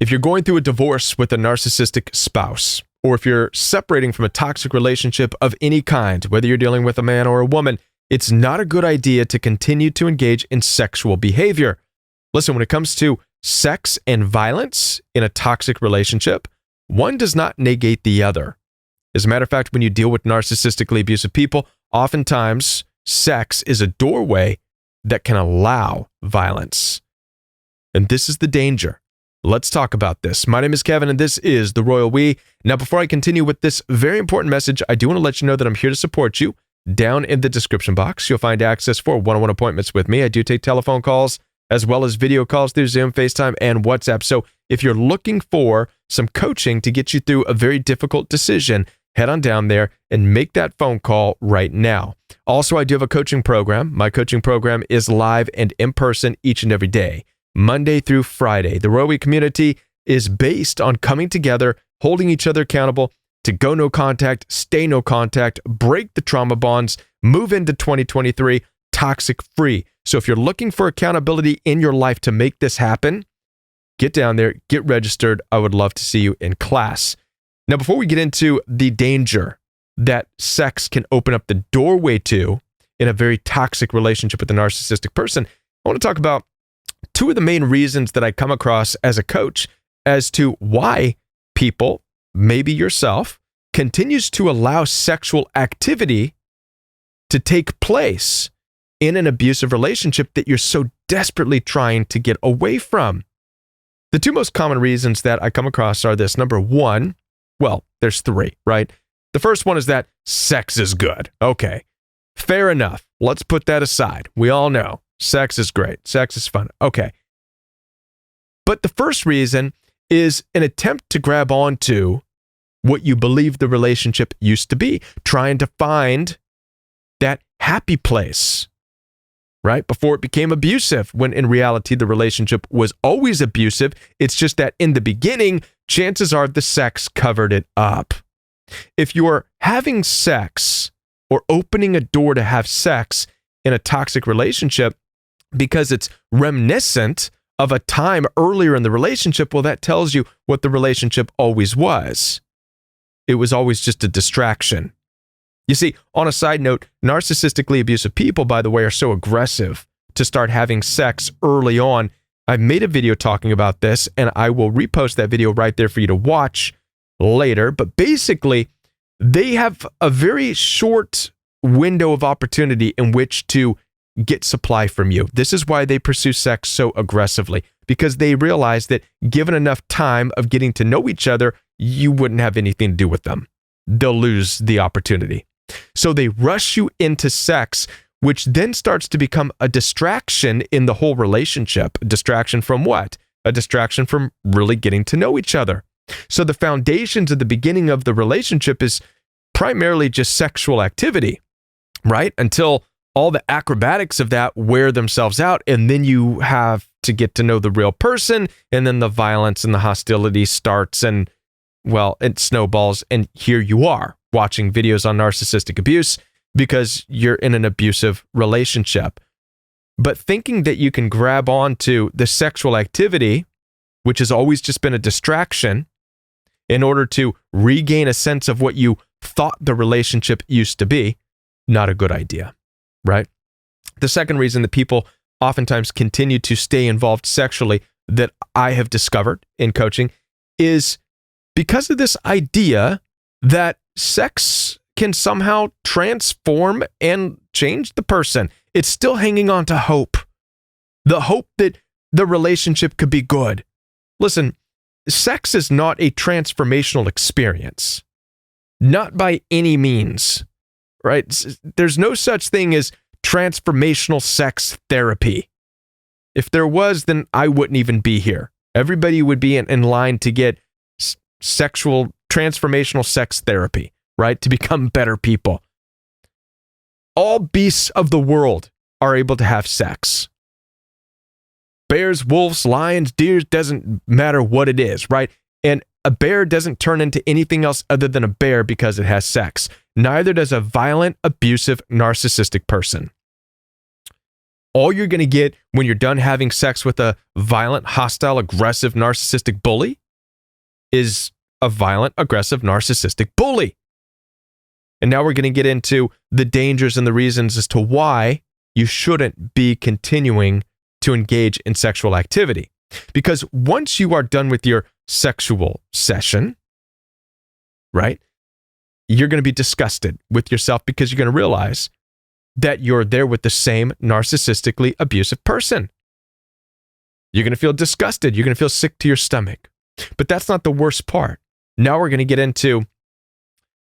If you're going through a divorce with a narcissistic spouse, or if you're separating from a toxic relationship of any kind, whether you're dealing with a man or a woman, it's not a good idea to continue to engage in sexual behavior. Listen, when it comes to sex and violence in a toxic relationship, one does not negate the other. As a matter of fact, when you deal with narcissistically abusive people, oftentimes sex is a doorway that can allow violence. And this is the danger. Let's talk about this. My name is Kevin, and this is The Royal We. Now, before I continue with this very important message, I do want to let you know that I'm here to support you. Down in the description box, you'll find access for one-on-one appointments with me. I do take telephone calls as well as video calls through Zoom, FaceTime, and WhatsApp. So if you're looking for some coaching to get you through a very difficult decision, head on down there and make that phone call right now. Also, I do have a coaching program. My coaching program is live and in person each and every day, Monday through Friday. The Royal We community is based on coming together, holding each other accountable to go no contact, stay no contact, break the trauma bonds, move into 2023 toxic free. So if you're looking for accountability in your life to make this happen, get down there, get registered. I would love to see you in class. Now, before we get into the danger that sex can open up the doorway to in a very toxic relationship with a narcissistic person, I want to talk about two of the main reasons that I come across as a coach as to why people, maybe yourself, continues to allow sexual activity to take place in an abusive relationship that you're so desperately trying to get away from. The two most common reasons that I come across are this. Number one, well, there's three, right? The first one is that sex is good. Okay, fair enough. Let's put that aside. We all know sex is great. Sex is fun. Okay. But the first reason is an attempt to grab onto what you believe the relationship used to be, trying to find that happy place, right? Before it became abusive, when in reality, the relationship was always abusive. It's just that in the beginning, chances are the sex covered it up. If you're having sex or opening a door to have sex in a toxic relationship because it's reminiscent of a time earlier in the relationship, well, that tells you what the relationship always was. It was always just a distraction. You see, on a side note, narcissistically abusive people, by the way, are so aggressive to start having sex early on. I've made a video talking about this, and I will repost that video right there for you to watch later. But basically, they have a very short window of opportunity in which to get supply from you. This is why they pursue sex so aggressively, because they realize that given enough time of getting to know each other, you wouldn't have anything to do with them. They'll lose the opportunity. So they rush you into sex, which then starts to become a distraction in the whole relationship. A distraction from what? A distraction from really getting to know each other. So the foundations at the beginning of the relationship is primarily just sexual activity, right? Until all the acrobatics of that wear themselves out, and then you have to get to know the real person, and then the violence and the hostility starts, and well, it snowballs, and here you are watching videos on narcissistic abuse because you're in an abusive relationship. But thinking that you can grab onto the sexual activity, which has always just been a distraction, in order to regain a sense of what you thought the relationship used to be, not a good idea, right? The second reason that people oftentimes continue to stay involved sexually that I have discovered in coaching is because of this idea that sex can somehow transform and change the person. It's still hanging on to hope. The hope that the relationship could be good. Listen, sex is not a transformational experience. Not by any means, right? There's no such thing as transformational sex therapy. If there was, then I wouldn't even be here. Everybody would be in line to get transformational sex therapy, right? To become better people. All beasts of the world are able to have sex. Bears, wolves, lions, deer, doesn't matter what it is, right? And a bear doesn't turn into anything else other than a bear because it has sex. Neither does a violent, abusive, narcissistic person. all you're going to get when you're done having sex with a violent, hostile, aggressive, narcissistic bully is a violent, aggressive, narcissistic bully. And now we're going to get into the dangers and the reasons as to why you shouldn't be continuing to engage in sexual activity. Because once you are done with your sexual session, right, you're going to be disgusted with yourself because you're going to realize that you're there with the same narcissistically abusive person. You're going to feel disgusted. You're going to feel sick to your stomach. But that's not the worst part. Now we're going to get into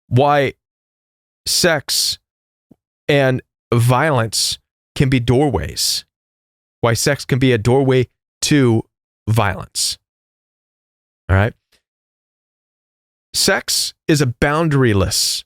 why sex and violence can be doorways. Why sex can be a doorway to violence. All right? Sex is a boundaryless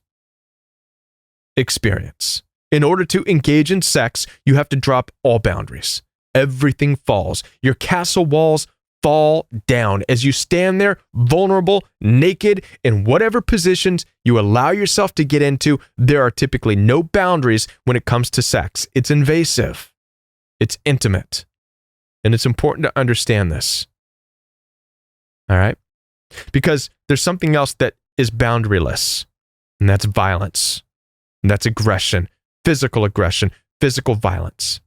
experience. In order to engage in sex, you have to drop all boundaries. Everything falls. Your castle walls fall down as you stand there, vulnerable, naked, in whatever positions you allow yourself to get into. There are typically no boundaries when it comes to sex. It's invasive. It's intimate. And it's important to understand this. All right? Because there's something else that is boundaryless, and that's violence, and that's aggression, physical violence.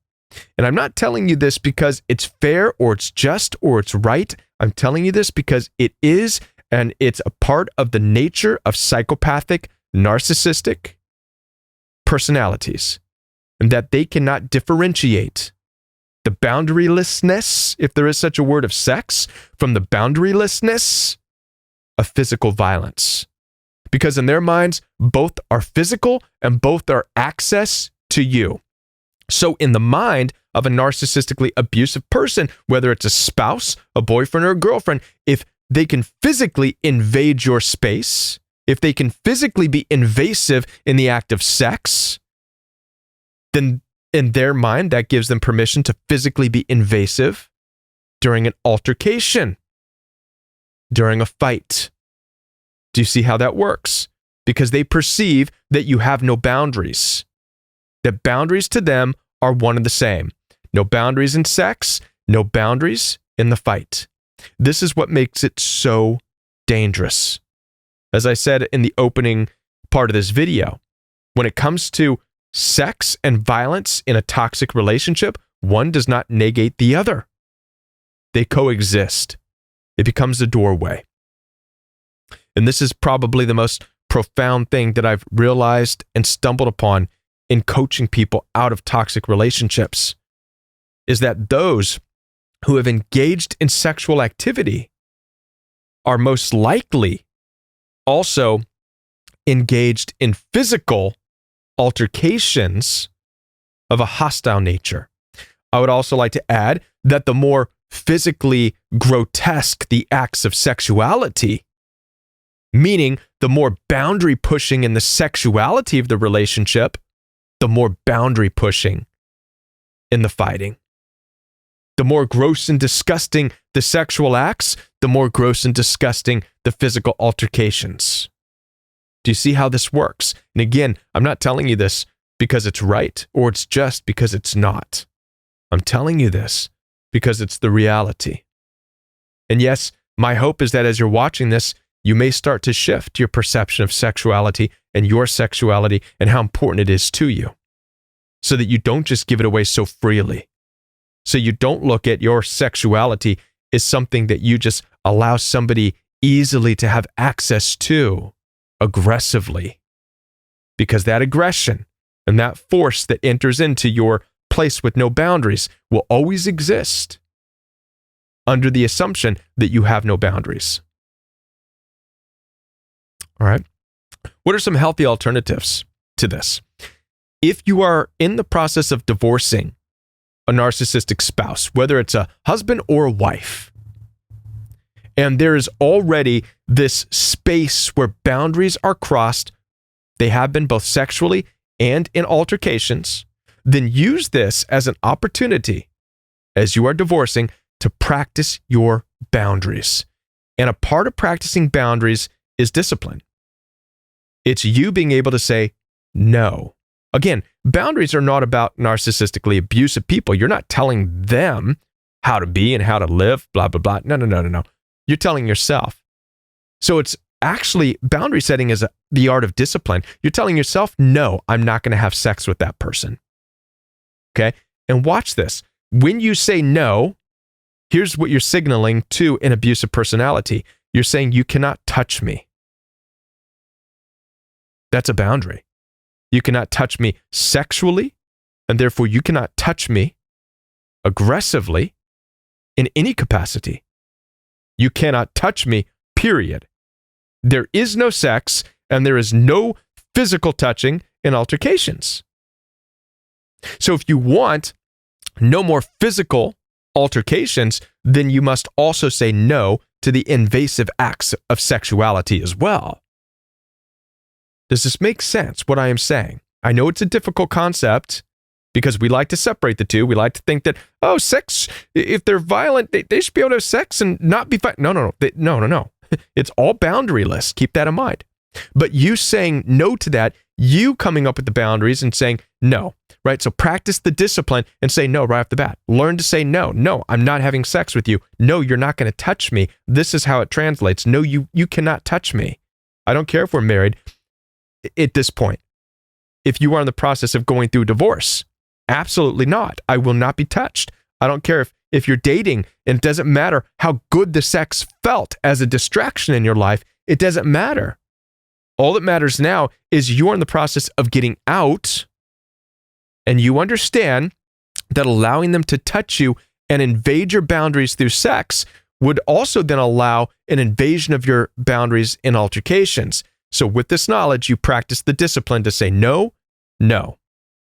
And I'm not telling you this because it's fair or it's just or it's right. I'm telling you this because it is, and it's a part of the nature of psychopathic, narcissistic personalities, and that they cannot differentiate the boundarylessness, if there is such a word, of sex from the boundarylessness of physical violence. Because in their minds, both are physical and both are access to you. So in the mind of a narcissistically abusive person, whether it's a spouse, a boyfriend, or a girlfriend, if they can physically invade your space, if they can physically be invasive in the act of sex, then in their mind, that gives them permission to physically be invasive during an altercation, during a fight. Do you see how that works? Because they perceive that you have no boundaries. That boundaries to them are one and the same. No boundaries in sex, no boundaries in the fight. This is what makes it so dangerous. As I said in the opening part of this video, when it comes to sex and violence in a toxic relationship, one does not negate the other. They coexist. It becomes a doorway. And this is probably the most profound thing that I've realized and stumbled upon in coaching people out of toxic relationships, is that those who have engaged in sexual activity are most likely also engaged in physical altercations of a hostile nature. I would also like to add that the more physically grotesque the acts of sexuality, meaning the more boundary pushing in the sexuality of the relationship, the more boundary pushing in the fighting. The more gross and disgusting the sexual acts, the more gross and disgusting the physical altercations. Do you see how this works? And again, I'm not telling you this because it's right or it's just because it's not. I'm telling you this because it's the reality. And yes, my hope is that as you're watching this, you may start to shift your perception of sexuality and your sexuality and how important it is to you, so that you don't just give it away so freely. So you don't look at your sexuality as something that you just allow somebody easily to have access to aggressively. Because that aggression and that force that enters into your place with no boundaries will always exist under the assumption that you have no boundaries. All right. What are some healthy alternatives to this? If you are in the process of divorcing a narcissistic spouse, whether it's a husband or a wife, and there is already this space where boundaries are crossed, they have been both sexually and in altercations, then use this as an opportunity as you are divorcing to practice your boundaries. And a part of practicing boundaries is discipline. It's you being able to say no Again, boundaries are not about narcissistically abusive people. You're not telling them how to be and how to live, blah, blah, blah. No. You're telling yourself. So it's actually, boundary setting is the art of discipline. You're telling yourself, no, I'm not going to have sex with that person. Okay? And watch this. When you say no, here's what you're signaling to an abusive personality. You're saying, you cannot touch me. That's a boundary. You cannot touch me sexually, and therefore you cannot touch me aggressively in any capacity. You cannot touch me, period. There is no sex, and there is no physical touching in altercations. So if you want no more physical altercations, then you must also say no to the invasive acts of sexuality as well. Does this make sense, what I am saying? I know it's a difficult concept because we like to separate the two. We like to think that, oh, sex, if they're violent, they should be able to have sex and not be violent. No. It's all boundaryless. Keep that in mind. But you saying no to that, you coming up with the boundaries and saying no, right? So practice the discipline and say no right off the bat. Learn to say no. No, I'm not having sex with you. No, you're not going to touch me. This is how it translates. No, you cannot touch me. I don't care if we're married at this point. If you are in the process of going through divorce, absolutely not. I will not be touched. I don't care if you're dating, and it doesn't matter how good the sex felt as a distraction in your life. It doesn't matter. All that matters now is you're in the process of getting out, and you understand that allowing them to touch you and invade your boundaries through sex would also then allow an invasion of your boundaries in altercations. So with this knowledge, you practice the discipline to say no.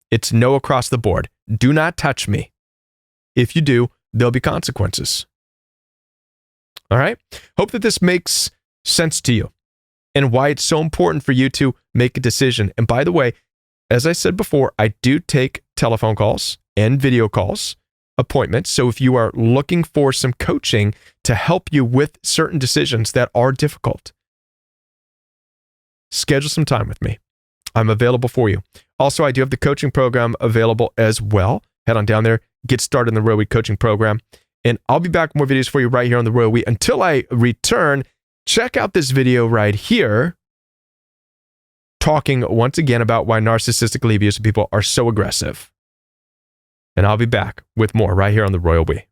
It's no across the board. Do not touch me. If you do, there'll be consequences. All right? Hope that this makes sense to you and why it's so important for you to make a decision. And by the way, as I said before, I do take telephone calls and video calls, appointments. So if you are looking for some coaching to help you with certain decisions that are difficult, schedule some time with me. I'm available for you. Also, I do have the coaching program available as well. Head on down there, get started in the Royal We coaching program. And I'll be back with more videos for you right here on the Royal We. Until I return, check out this video right here, talking once again about why narcissistically abusive people are so aggressive. And I'll be back with more right here on the Royal We.